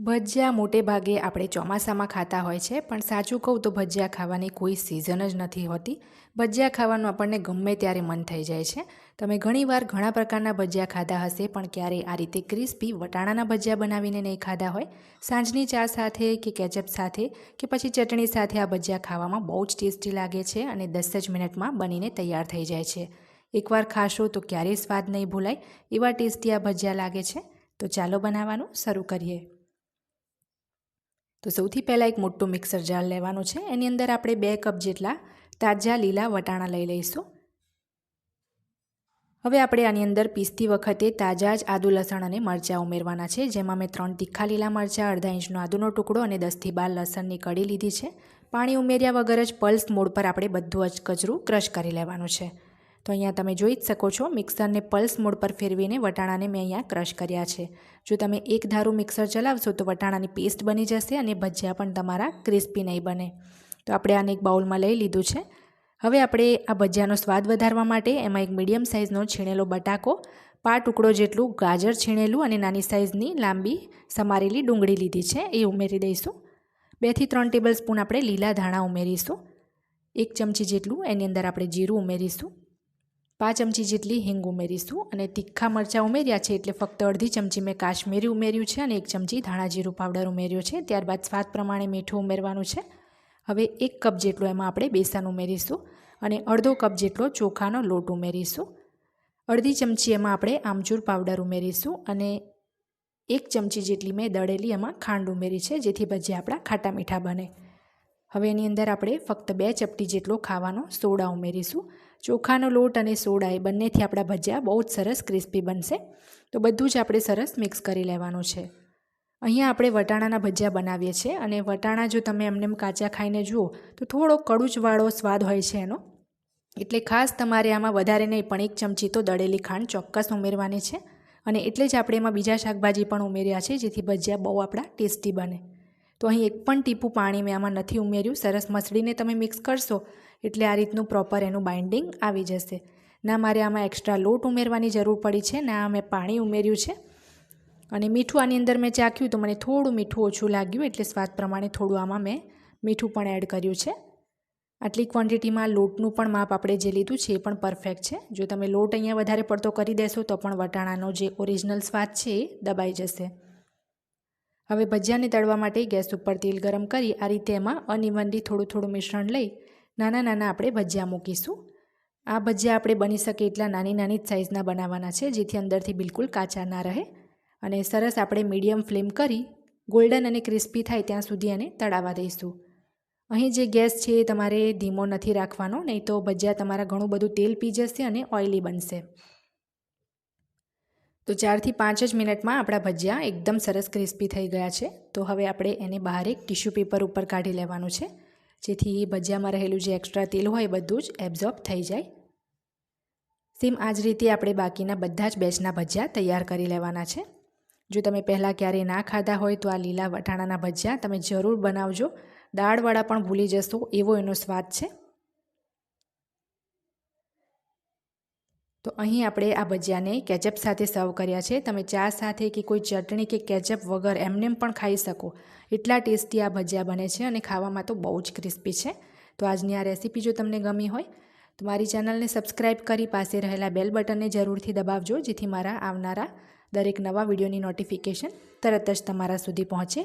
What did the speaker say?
ભજીયા મોટે ભાગે આપણે ચોમાસામાં ખાતા હોય છે, પણ સાચું કહું તો ભજીયા ખાવાની કોઈ સિઝન જ નથી હોતી. ભજીયા ખાવાનું આપણને ગમે ત્યારે મન થઈ જાય છે. તમે ઘણીવાર ઘણા પ્રકારના ભજીયા ખાધા હશે, પણ ક્યારેય આ રીતે ક્રિસ્પી વટાણાના ભજીયા બનાવીને નહીં ખાધા હોય. સાંજની ચા સાથે કે કેચઅપ સાથે કે પછી ચટણી સાથે આ ભજીયા ખાવામાં બહુ જ ટેસ્ટી લાગે છે અને 10 જ મિનિટમાં બનીને તૈયાર થઈ જાય છે. એકવાર ખાશો તો ક્યારેય સ્વાદ નહીં ભૂલાય એવા ટેસ્ટી આ ભજીયા લાગે છે. તો ચાલો બનાવવાનું શરૂ કરીએ. તો સૌથી પહેલાં એક મોટું મિક્સર જાર લેવાનું છે. એની અંદર આપણે 2 કપ જેટલા તાજા લીલા વટાણા લઈ લઈશું. હવે આપણે આની અંદર પીસતી વખતે તાજા જ આદુ લસણ અને મરચાં ઉમેરવાના છે, જેમાં મેં 3 તીખા લીલા મરચાં, અડધા ઇંચનો આદુનો ટુકડો અને 10 થી 12 લસણની કળી લીધી છે. પાણી ઉમેર્યા વગર જ પલ્સ મોડ પર આપણે બધું જ કચરું ક્રશ કરી લેવાનું છે. તો અહીંયા તમે જોઈ જ શકો છો, મિક્સરને પલ્સ મોડ પર ફેરવીને વટાણાને મેં અહીંયા ક્રશ કર્યા છે. જો તમે એક ધારું મિક્સર ચલાવશો તો વટાણાની પેસ્ટ બની જશે અને ભજીયા પણ તમારા ક્રિસ્પી નહીં બને. તો આપણે આને એક બાઉલમાં લઈ લીધું છે. હવે આપણે આ ભજીયાનો સ્વાદ વધારવા માટે એમાં એક મીડિયમ સાઇઝનો છીણેલો બટાકો, પા ટુકડો જેટલું ગાજર છીણેલું અને નાની સાઇઝની લાંબી સમારેલી ડુંગળી લીધી છે, એ ઉમેરી દઈશું. 2 થી 3 ટેબલ સ્પૂન આપણે લીલા ધાણા ઉમેરીશું. 1 ચમચી જેટલું એની અંદર આપણે જીરું ઉમેરીશું. 5 ચમચી જેટલી હિંગ ઉમેરીશું અને તીખા મરચાં ઉમેર્યા છે એટલે ફક્ત અડધી ચમચી મેં કાશ્મીરી ઉમેર્યું છે અને 1 ચમચી ધાણા જીરું પાવડર ઉમેર્યો છે. ત્યારબાદ સ્વાદ પ્રમાણે મીઠું ઉમેરવાનું છે. હવે 1 કપ જેટલો એમાં આપણે બેસન ઉમેરીશું અને અડધો કપ જેટલો ચોખાનો લોટ ઉમેરીશું. અડધી ચમચી એમાં આપણે આમચૂર પાવડર ઉમેરીશું અને 1 ચમચી જેટલી મેં દળેલી એમાં ખાંડ ઉમેરી છે, જેથી ભજીયા આપણા ખાટા મીઠા બને. હવે એની અંદર આપણે ફક્ત 2 ચપટી જેટલો ખાવાનો સોડા ઉમેરીશું. ચોખાનો લોટ અને સોડા એ બંનેથી આપણા ભજીયા બહુ જ સરસ ક્રિસ્પી બનશે. તો બધું જ આપણે સરસ મિક્સ કરી લેવાનું છે. અહીંયા આપણે વટાણાના ભજીયા બનાવીએ છીએ અને વટાણા જો તમે એમને કાચા ખાઈને જુઓ તો થોડો કડૂચવાળો સ્વાદ હોય છે એનો, એટલે ખાસ તમારે આમાં વધારે નહીં પણ 1 ચમચી તો દળેલી ખાંડ ચોક્કસ ઉમેરવાની છે. અને એટલે જ આપણે એમાં બીજા શાકભાજી પણ ઉમેર્યા છે, જેથી ભજીયા બહુ આપણા ટેસ્ટી બને. તો અહીં 1 પણ ટીપું પાણી મેં આમાં નથી ઉમેર્યું. સરસ મસળીને તમે મિક્સ કરશો એટલે આ રીતનું પ્રોપર એનું બાઇન્ડિંગ આવી જશે. ના મારે આમાં એક્સ્ટ્રા લોટ ઉમેરવાની જરૂર પડી છે, ના મેં પાણી ઉમેર્યું છે. અને મીઠું આની અંદર મેં ચાખ્યું તો મને થોડું મીઠું ઓછું લાગ્યું, એટલે સ્વાદ પ્રમાણે થોડું આમાં મેં મીઠું પણ એડ કર્યું છે. આટલી ક્વોન્ટિટીમાં લોટનું પણ માપ આપણે જે લીધું છે એ પણ પરફેક્ટ છે. જો તમે લોટ અહીંયા વધારે પડતો કરી દેશો તો પણ વટાણાનો જે ઓરિજિનલ સ્વાદ છે એ દબાઈ જશે. હવે ભજીયાને તળવા માટે ગેસ ઉપર તેલ ગરમ કરી આ રીતે એમાં અનઇવનલી થોડું થોડું મિશ્રણ લઈ નાના નાના આપણે ભજીયા મૂકીશું. આ ભજીયા આપણે બની શકે એટલા નાની નાની જ સાઇઝના બનાવવાના છે, જેથી અંદરથી બિલકુલ કાચા ના રહે. અને સરસ આપણે મીડિયમ ફ્લેમ કરી ગોલ્ડન અને ક્રિસ્પી થાય ત્યાં સુધી એને તળાવવા દઈશું. અહીં જે ગેસ છે એ તમારે ધીમો નથી રાખવાનો, નહીં તો ભજીયા તમારા ઘણું બધું તેલ પી જશે અને ઓઇલી બનશે. તો 4 થી 5 જ મિનિટમાં આપણા ભજીયા એકદમ સરસ ક્રિસ્પી થઈ ગયા છે. તો હવે આપણે એને બહાર એક ટિશ્યુ પેપર ઉપર કાઢી લેવાનું છે, જેથી ભજીયામાં રહેલું જે એક્સ્ટ્રા તેલ હોય એ બધું જ એબ્ઝોર્બ થઈ જાય. સેમ આ જ રીતે આપણે બાકીના બધા જ બેચના ભજીયા તૈયાર કરી લેવાના છે. જો તમે પહેલાં ક્યારેય ના ખાધા હોય તો આ લીલા વટાણાના ભજીયા તમે જરૂર બનાવજો. દાળવાળા પણ ભૂલી જશો એવો એનો સ્વાદ છે. તો અહીં આપણે આ ભજીયાને કેચઅપ સાથે સર્વ કર્યા છે. તમે ચા સાથે કે કોઈ ચટણી કે કેચઅપ વગર એમનેમ પણ ખાઈ શકો એટલા ટેસ્ટી આ ભજીયા બને છે અને ખાવામાં તો બહુ જ ક્રિસ્પી છે. તો આજની આ રેસીપી જો તમને ગમી હોય તો મારી ચેનલને સબસ્ક્રાઈબ કરી પાસે રહેલા બેલ બટનને જરૂરથી દબાવજો, જેથી મારા આવનારા દરેક નવા વિડીયોની નોટિફિકેશન તરત જ તમારા સુધી પહોંચે.